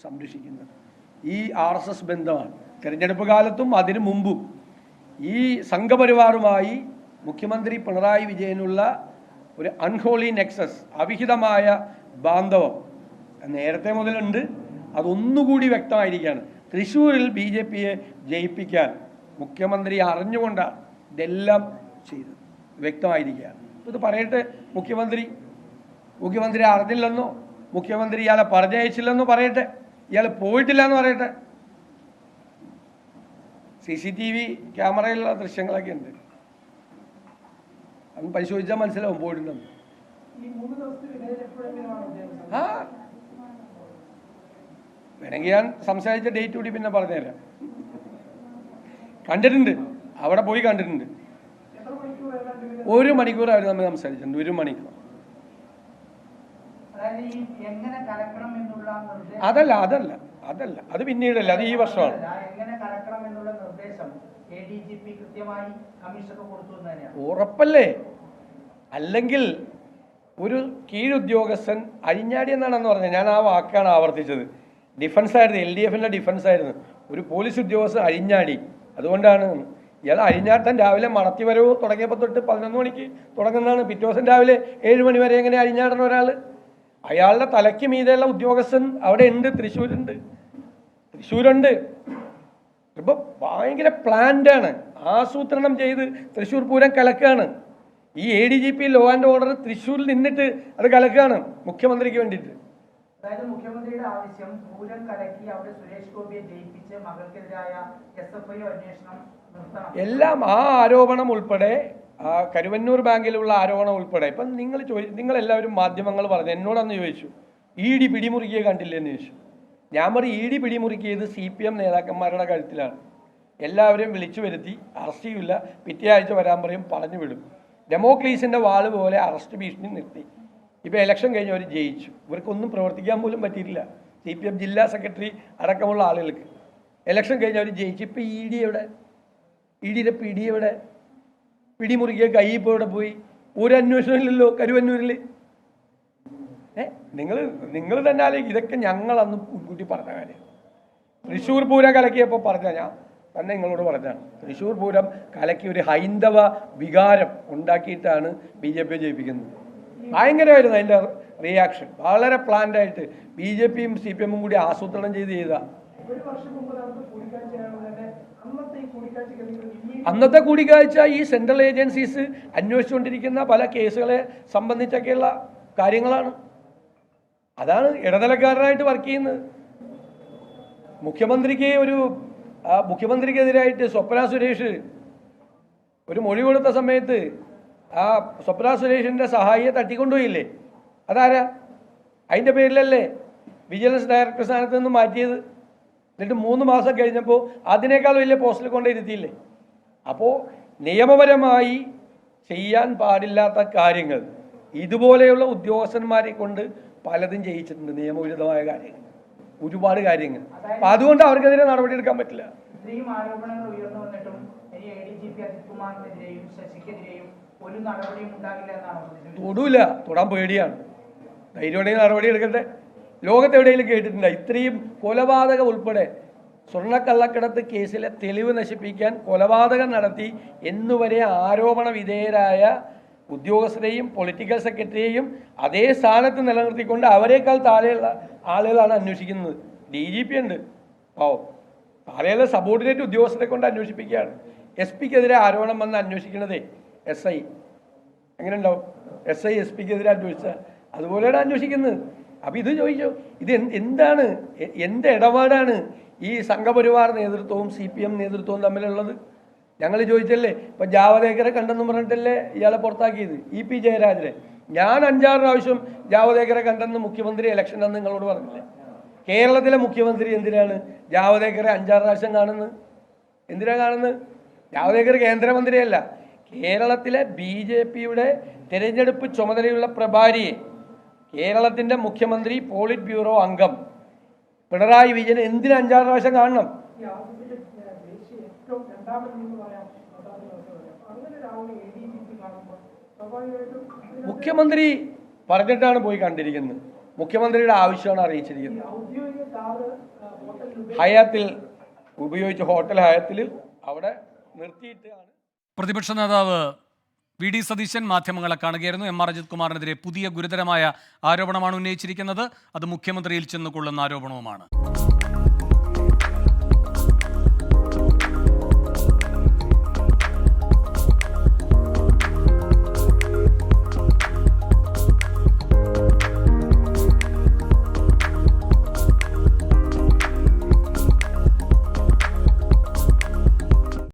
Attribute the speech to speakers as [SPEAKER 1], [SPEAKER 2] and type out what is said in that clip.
[SPEAKER 1] സംരക്ഷിക്കുന്നത് ഈ RSS ബന്ധമാണ്. തെരഞ്ഞെടുപ്പ് കാലത്തും അതിനു മുമ്പും ഈ സംഘപരിവാറുമായി മുഖ്യമന്ത്രി പിണറായി വിജയനുള്ള ഒരു അൺഹോളി നെക്സസ്, അവിഹിതമായ ബാന്ധവം നേരത്തെ മുതലുണ്ട്. അതൊന്നുകൂടി വ്യക്തമായിരിക്കുകയാണ്. തൃശ്ശൂരിൽ BJPയെ ജയിപ്പിക്കാൻ മുഖ്യമന്ത്രി അറിഞ്ഞുകൊണ്ടാണ് ഇതെല്ലാം ചെയ്തത്, വ്യക്തമായിരിക്കുകയാണ്. ഇത് പറയട്ടെ, മുഖ്യമന്ത്രി അറിഞ്ഞില്ലെന്നോ, മുഖ്യമന്ത്രി ഇയാളെ പറഞ്ഞയച്ചില്ലെന്നോ പറയട്ടെ, ഇയാൾ പോയിട്ടില്ല എന്ന് പറയട്ടെ. CCTV ക്യാമറയിലുള്ള ദൃശ്യങ്ങളൊക്കെ ഉണ്ട്, അത് പരിശോധിച്ചാൽ മനസ്സിലാവും പോയിട്ടുണ്ടെന്ന്. വേണമെങ്കിൽ ഞാൻ സംസാരിച്ച ഡേറ്റ് കൂടി പിന്നെ പറഞ്ഞുതരാം. കണ്ടിട്ടുണ്ട്, അവിടെ പോയി കണ്ടിട്ടുണ്ട്. 1 മണിക്കൂർ അവർ തമ്മിൽ സംസാരിച്ചിട്ടുണ്ട്, 1 മണിക്കൂർ. അതല്ല അത് പിന്നീടല്ല, അത് ഈ വർഷമാണ്. ഉറപ്പല്ലേ? അല്ലെങ്കിൽ ഒരു കീഴുദ്യോഗസ്ഥൻ അഴിഞ്ഞാടി എന്നാണെന്ന് പറഞ്ഞത്. ഞാൻ ആ വാക്കാണ് ആവർത്തിച്ചത്. ഡിഫൻസ് ആയിരുന്നു, LDFന്റെ ഡിഫൻസ് ആയിരുന്നു. ഒരു പോലീസ് ഉദ്യോഗസ്ഥൻ അഴിഞ്ഞാടി, അതുകൊണ്ടാണ് ഇയാൾ അഴിഞ്ഞാട്ടം രാവിലെ മണത്തിവരവ് തുടങ്ങിയപ്പോൾ തൊട്ട് 11 മണിക്ക് തുടങ്ങുന്നതാണ്. പിറ്റേ ദിവസം രാവിലെ 7 മണി വരെ എങ്ങനെ അഴിഞ്ഞാടണം ഒരാൾ? അയാളുടെ തലയ്ക്ക് മീതെയുള്ള ഉദ്യോഗസ്ഥൻ അവിടെ ഉണ്ട്, തൃശ്ശൂരുണ്ട്. ഇപ്പൊ ഭയങ്കര പ്ലാൻഡാണ്, ആസൂത്രണം ചെയ്ത് തൃശ്ശൂർ പൂരം കലക്കാണ്. ഈ ADGP ലോ ആൻഡ് ഓർഡർ തൃശ്ശൂരിൽ നിന്നിട്ട് അത് കലക്കാണ് മുഖ്യമന്ത്രിക്ക് വേണ്ടിയിട്ട്.
[SPEAKER 2] അതായത് മുഖ്യമന്ത്രിയുടെ ആവശ്യം പൂരം കലക്കി അവിടെ സുരേഷ് ഗോപിയെ ജയിപ്പിച്ച് മകൾക്കെതിരായ SFI അന്വേഷണം നിർത്തണം.
[SPEAKER 1] എല്ലാം ആ ആരോപണം ഉൾപ്പെടെ, ആ കരുവന്നൂർ ബാങ്കിലുള്ള ആരോപണം ഉൾപ്പെടെ. ഇപ്പം നിങ്ങളെല്ലാവരും മാധ്യമങ്ങൾ പറഞ്ഞു, എന്നോടന്ന് ചോദിച്ചു ED പിടിമുറുക്കിയെ കണ്ടില്ലെന്ന് ചോദിച്ചു. ഞാൻ പറയും ED പിടിമുറുക്കിയത് CPM നേതാക്കന്മാരുടെ കഴുത്തിലാണ്. എല്ലാവരെയും വിളിച്ചു വരുത്തി അറസ്റ്റ് ചെയ്യില്ല, പിറ്റേ ആഴ്ച വരാൻ പറയും, പറഞ്ഞു വിടും. ഡെമോക്ലീസിൻ്റെ വാള് പോലെ അറസ്റ്റ് ഭീഷണി നിർത്തി. ഇപ്പോൾ ഇലക്ഷൻ കഴിഞ്ഞ് അവർ ജയിച്ചു, ഇവർക്കൊന്നും പ്രവർത്തിക്കാൻ പോലും പറ്റിയിട്ടില്ല. CPM ജില്ലാ സെക്രട്ടറി അടക്കമുള്ള ആളുകൾക്ക് ഇലക്ഷൻ കഴിഞ്ഞ് അവർ ജയിച്ചു. ഇപ്പോൾ ED എവിടെ? EDയുടെ പിടി എവിടെ? പിടിമുറുക്കിയ കൈ ഇപ്പോൾ ഇവിടെ പോയി? ഒരു അന്വേഷണം ഇല്ലല്ലോ കരുവന്നൂരിൽ. നിങ്ങൾ തന്നെ ആലോചിക്കും, ഇതൊക്കെ ഞങ്ങളന്ന് മുൻകൂട്ടി പറഞ്ഞ കാര്യം. തൃശ്ശൂർ പൂരം കലക്കിയപ്പോൾ പറഞ്ഞ ഞാൻ തന്നെ നിങ്ങളോട് പറഞ്ഞാണ്. തൃശ്ശൂർ പൂരം കലക്കി ഒരു ഹൈന്ദവ വികാരം ഉണ്ടാക്കിയിട്ടാണ് BJPയെ ജയിപ്പിക്കുന്നത്. ഭയങ്കരമായിരുന്നു അതിൻ്റെ റിയാക്ഷൻ. വളരെ പ്ലാൻഡായിട്ട് BJPയും CPM കൂടി ആസൂത്രണം ചെയ്ത അന്നത്തെ കൂടിക്കാഴ്ച ഈ സെൻട്രൽ ഏജൻസീസ് അന്വേഷിച്ചുകൊണ്ടിരിക്കുന്ന പല കേസുകളെ സംബന്ധിച്ചൊക്കെയുള്ള കാര്യങ്ങളാണ്. അതാണ് ഇടനിലക്കാരനായിട്ട് വർക്ക് ചെയ്യുന്നത്. മുഖ്യമന്ത്രിക്കെതിരായിട്ട് സ്വപ്ന സുരേഷ് ഒരു മൊഴി കൊടുത്ത സമയത്ത് ആ സ്വപ്ന സുരേഷിൻ്റെ സഹായിയെ തട്ടിക്കൊണ്ടുപോയില്ലേ? അതാരാ? അതിൻ്റെ പേരിലല്ലേ വിജിലൻസ് ഡയറക്ടർ സ്ഥാനത്ത് നിന്ന് മാറ്റിയത്? എന്നിട്ട് 3 മാസം കഴിഞ്ഞപ്പോൾ അതിനേക്കാൾ വലിയ പോസ്റ്റിൽ കൊണ്ടിരുത്തിയില്ലേ? അപ്പോൾ നിയമപരമായി ചെയ്യാൻ പാടില്ലാത്ത കാര്യങ്ങൾ ഇതുപോലെയുള്ള ഉദ്യോഗസ്ഥന്മാരെ കൊണ്ട് പലതും ചെയ്യിച്ചിട്ടുണ്ട്. നിയമവിരുദ്ധമായ കാര്യങ്ങൾ, ഒരുപാട് കാര്യങ്ങൾ. അപ്പം അതുകൊണ്ട് അവർക്കെതിരെ നടപടി എടുക്കാൻ പറ്റില്ല.
[SPEAKER 2] ഇത്രയും ആരോപണങ്ങൾ ഉയർന്നു വന്നിട്ടും ADGP അജിത് കുമാറിനെതിരെയും ശശിക്കെതിരെയും ഒരു നടപടിയും ഉണ്ടാകില്ല എന്നാണ്.
[SPEAKER 1] തൊടാൻ പേടിയാണ്. ധൈര്യമുണ്ടെങ്കിൽ നടപടി എടുക്കട്ടെ. ലോകത്തെവിടെയെങ്കിലും കേട്ടിട്ടുണ്ട് ഇത്രയും കൊലപാതകം ഉൾപ്പെടെ സ്വർണ്ണക്കള്ളക്കടത്ത് കേസിലെ തെളിവ് നശിപ്പിക്കാൻ കൊലപാതകം നടത്തി എന്നുവരെ ആരോപണ വിധേയരായ ഉദ്യോഗസ്ഥരെയും പൊളിറ്റിക്കൽ സെക്രട്ടറിയെയും അതേ സ്ഥാനത്ത് നിലനിർത്തിക്കൊണ്ട് അവരെക്കാൾ താഴെയുള്ള ആളുകളാണ് അന്വേഷിക്കുന്നത്. DGP ഉണ്ട്, താഴെയുള്ള സബോർഡിനേറ്റ് ഉദ്യോഗസ്ഥരെ കൊണ്ട് അന്വേഷിപ്പിക്കുകയാണ്. SP-ക്കെതിരെ ആരോപണം വന്ന് അന്വേഷിക്കണതേ SI. എങ്ങനെ ഉണ്ടാവും? SI SP-ക്കെതിരെ അന്വേഷിച്ചാൽ അതുപോലെയാണ് അന്വേഷിക്കുന്നത്. അപ്പം ഇത് ചോദിച്ചോ, ഇത് എന്താണ്, എന്ത് ഇടപാടാണ് ഈ സംഘപരിവാർ നേതൃത്വവും CPM നേതൃത്വവും തമ്മിലുള്ളത്? ഞങ്ങൾ ചോദിച്ചല്ലേ. ഇപ്പം ജാവദേക്കറെ കണ്ടെന്ന് പറഞ്ഞിട്ടല്ലേ ഇയാളെ പുറത്താക്കിയത്, EP ജയരാജനെ. ഞാൻ 5-6 പ്രാവശ്യം ജാവദേക്കറെ കണ്ടെന്ന് മുഖ്യമന്ത്രി ഇലക്ഷൻ അന്ന് നിങ്ങളോട് പറഞ്ഞില്ലേ? കേരളത്തിലെ മുഖ്യമന്ത്രി എന്തിനാണ് ജാവദേക്കറെ 5-6 പ്രാവശ്യം കാണുന്നത്? എന്തിനാണ് കാണുന്നത്? ജാവദേക്കർ കേന്ദ്രമന്ത്രിയല്ല, കേരളത്തിലെ BJPയുടെ തിരഞ്ഞെടുപ്പ് ചുമതലയുള്ള പ്രഭാരിയെ, കേരളത്തിൻ്റെ മുഖ്യമന്ത്രി, പോളിറ്റ് ബ്യൂറോ അംഗം പിണറായി വിജയൻ എന്തിന് 5-6 പ്രാവശ്യം കാണണം? മുഖ്യമന്ത്രി പറഞ്ഞിട്ടാണ് പോയി കണ്ടിരിക്കുന്നത്. മുഖ്യമന്ത്രിയുടെ ആവശ്യമാണ് അറിയിച്ചിരിക്കുന്നത്. ഹയാത്തിൽ ഉപയോഗിച്ച ഹോട്ടൽ ഹയാത്തിൽ അവിടെ നിർത്തിയിട്ടാണ്.
[SPEAKER 3] പ്രതിപക്ഷ നേതാവ് വി.ഡി. സതീശൻ മാധ്യമങ്ങളെ കാണുകയായിരുന്നു. എം.ആർ. അജിത് കുമാറിനെതിരെ പുതിയ ഗുരുതരമായ ആരോപണമാണ് ഉന്നയിച്ചിരിക്കുന്നത്. അത് മുഖ്യമന്ത്രിയിൽ ചെന്ന് കൊള്ളുന്ന ആരോപണവുമാണ്.